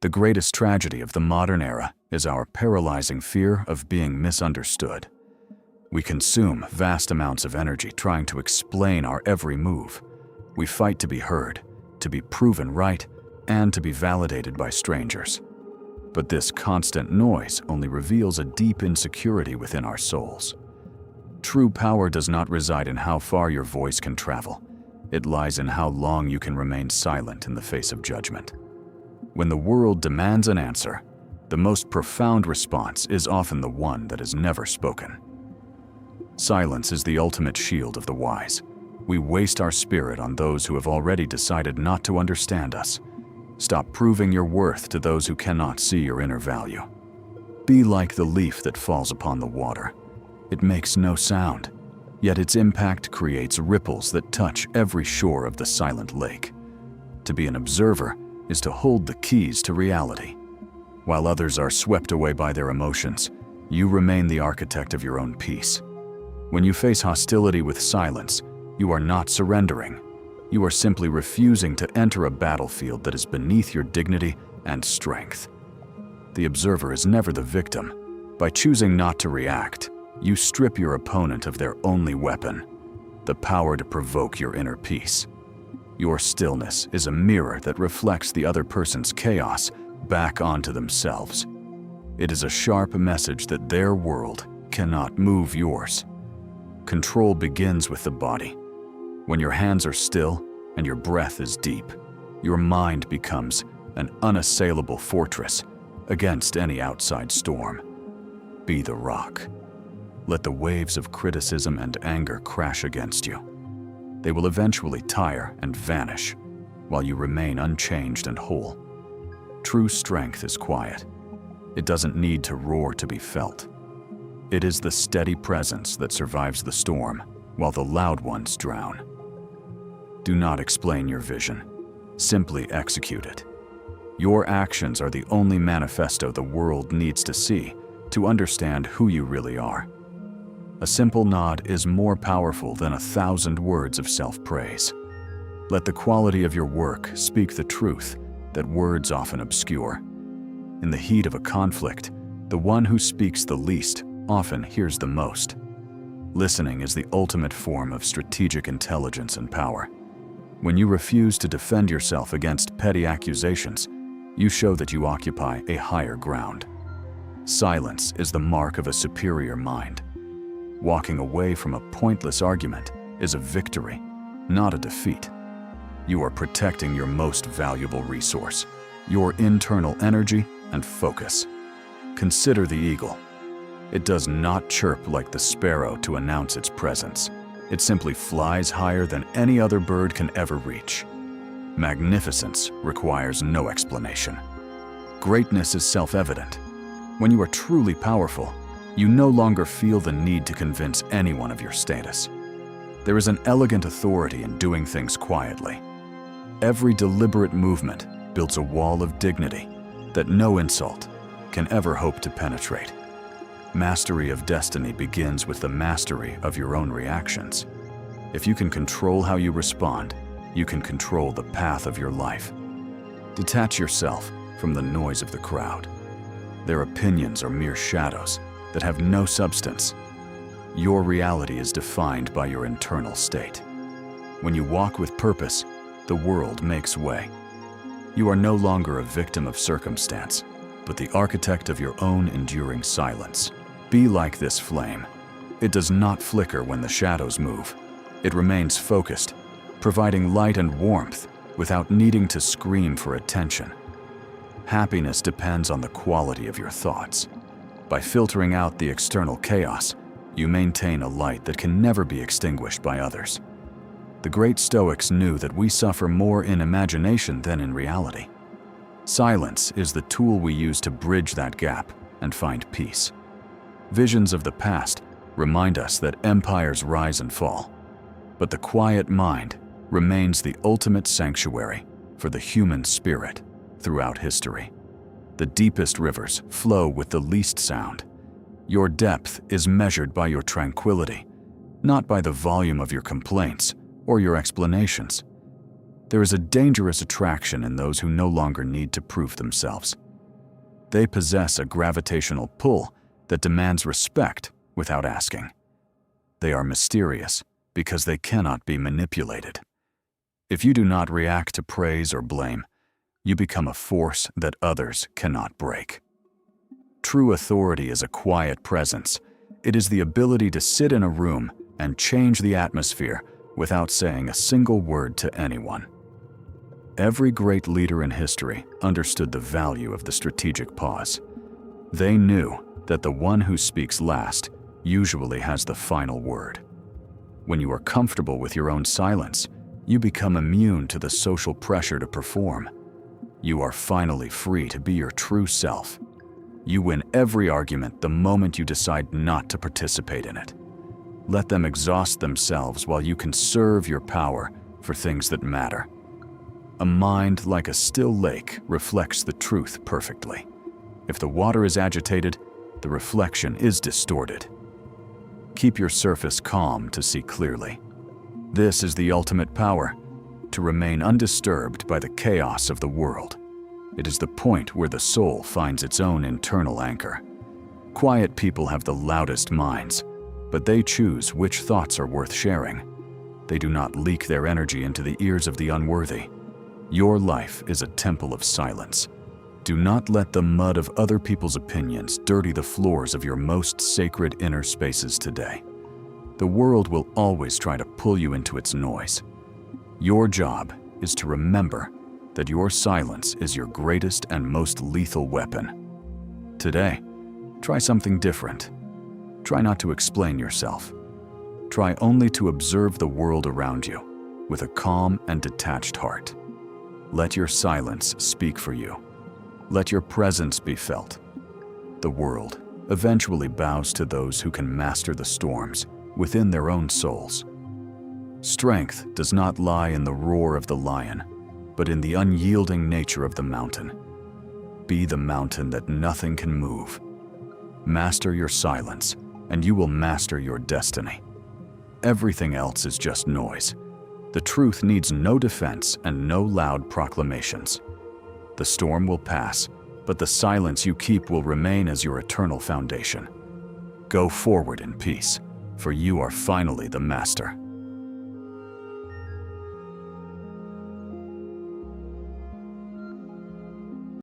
The greatest tragedy of the modern era is our paralyzing fear of being misunderstood. We consume vast amounts of energy trying to explain our every move. We fight to be heard, to be proven right, and to be validated by strangers. But this constant noise only reveals a deep insecurity within our souls. True power does not reside in how far your voice can travel. It lies in how long you can remain silent in the face of judgment. When the world demands an answer, the most profound response is often the one that is never spoken. Silence is the ultimate shield of the wise. We waste our spirit on those who have already decided not to understand us. Stop proving your worth to those who cannot see your inner value. Be like the leaf that falls upon the water. It makes no sound, yet its impact creates ripples that touch every shore of the silent lake. To be an observer is to hold the keys to reality. While others are swept away by their emotions, you remain the architect of your own peace. When you face hostility with silence, you are not surrendering. You are simply refusing to enter a battlefield that is beneath your dignity and strength. The observer is never the victim. By choosing not to react, you strip your opponent of their only weapon, the power to provoke your inner peace. Your stillness is a mirror that reflects the other person's chaos back onto themselves. It is a sharp message that their world cannot move yours. Control begins with the body. When your hands are still and your breath is deep, your mind becomes an unassailable fortress against any outside storm. Be the rock. Let the waves of criticism and anger crash against you. They will eventually tire and vanish, while you remain unchanged and whole. True strength is quiet. It doesn't need to roar to be felt. It is the steady presence that survives the storm, while the loud ones drown. Do not explain your vision. Simply execute it. Your actions are the only manifesto the world needs to see to understand who you really are. A simple nod is more powerful than 1,000 words of self-praise. Let the quality of your work speak the truth that words often obscure. In the heat of a conflict, the one who speaks the least often hears the most. Listening is the ultimate form of strategic intelligence and power. When you refuse to defend yourself against petty accusations, you show that you occupy a higher ground. Silence is the mark of a superior mind. Walking away from a pointless argument is a victory, not a defeat. You are protecting your most valuable resource, your internal energy and focus. Consider the eagle. It does not chirp like the sparrow to announce its presence. It simply flies higher than any other bird can ever reach. Magnificence requires no explanation. Greatness is self-evident. When you are truly powerful, you no longer feel the need to convince anyone of your status. There is an elegant authority in doing things quietly. Every deliberate movement builds a wall of dignity that no insult can ever hope to penetrate. Mastery of destiny begins with the mastery of your own reactions. If you can control how you respond, you can control the path of your life. Detach yourself from the noise of the crowd. Their opinions are mere shadows that have no substance. Your reality is defined by your internal state. When you walk with purpose, the world makes way. You are no longer a victim of circumstance, but the architect of your own enduring silence. Be like this flame. It does not flicker when the shadows move. It remains focused, providing light and warmth without needing to scream for attention. Happiness depends on the quality of your thoughts. By filtering out the external chaos, you maintain a light that can never be extinguished by others. The great Stoics knew that we suffer more in imagination than in reality. Silence is the tool we use to bridge that gap and find peace. Visions of the past remind us that empires rise and fall, but the quiet mind remains the ultimate sanctuary for the human spirit throughout history. The deepest rivers flow with the least sound. Your depth is measured by your tranquility, not by the volume of your complaints or your explanations. There is a dangerous attraction in those who no longer need to prove themselves. They possess a gravitational pull that demands respect without asking. They are mysterious because they cannot be manipulated. If you do not react to praise or blame, you become a force that others cannot break. True authority is a quiet presence. It is the ability to sit in a room and change the atmosphere without saying a single word to anyone. Every great leader in history understood the value of the strategic pause. They knew that the one who speaks last usually has the final word. When you are comfortable with your own silence, you become immune to the social pressure to perform. You are finally free to be your true self. You win every argument the moment you decide not to participate in it. Let them exhaust themselves while you conserve your power for things that matter. A mind like a still lake reflects the truth perfectly. If the water is agitated, the reflection is distorted. Keep your surface calm to see clearly. This is the ultimate power, to remain undisturbed by the chaos of the world. It is the point where the soul finds its own internal anchor. Quiet people have the loudest minds, but they choose which thoughts are worth sharing. They do not leak their energy into the ears of the unworthy. Your life is a temple of silence. Do not let the mud of other people's opinions dirty the floors of your most sacred inner spaces today. The world will always try to pull you into its noise. Your job is to remember that your silence is your greatest and most lethal weapon. Today, try something different. Try not to explain yourself. Try only to observe the world around you with a calm and detached heart. Let your silence speak for you. Let your presence be felt. The world eventually bows to those who can master the storms within their own souls. Strength does not lie in the roar of the lion, but in the unyielding nature of the mountain. Be the mountain that nothing can move. Master your silence, and you will master your destiny. Everything else is just noise. The truth needs no defense and no loud proclamations. The storm will pass, but the silence you keep will remain as your eternal foundation. Go forward in peace, for you are finally the master.